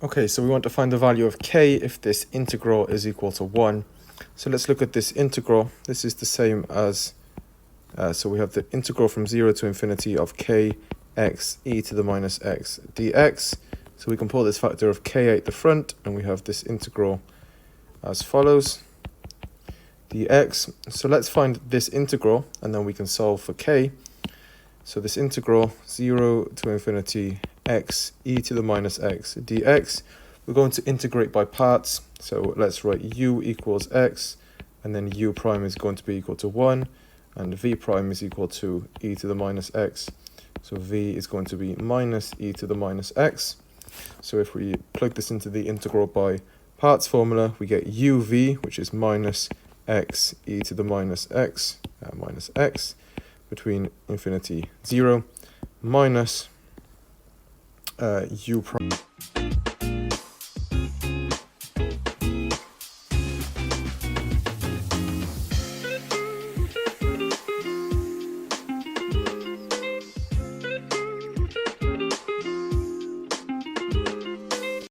Okay, so we want to find the value of k if this integral is equal to 1. So let's look at this integral. This is the same as, so we have the integral from 0 to infinity of kxe to the minus x dx. So we can pull this factor of k out the front, and we have this integral as follows, dx. So let's find this integral, and then we can solve for k. So this integral 0 to infinity x e to the minus x dx, we're going to integrate by parts. So let's write u equals x, and then u prime is going to be equal to 1, and v prime is equal to e to the minus x. So v is going to be minus e to the minus x. So if we plug this into the integral by parts formula, we get uv, which is minus x e to the minus x, between infinity 0, minus u prime.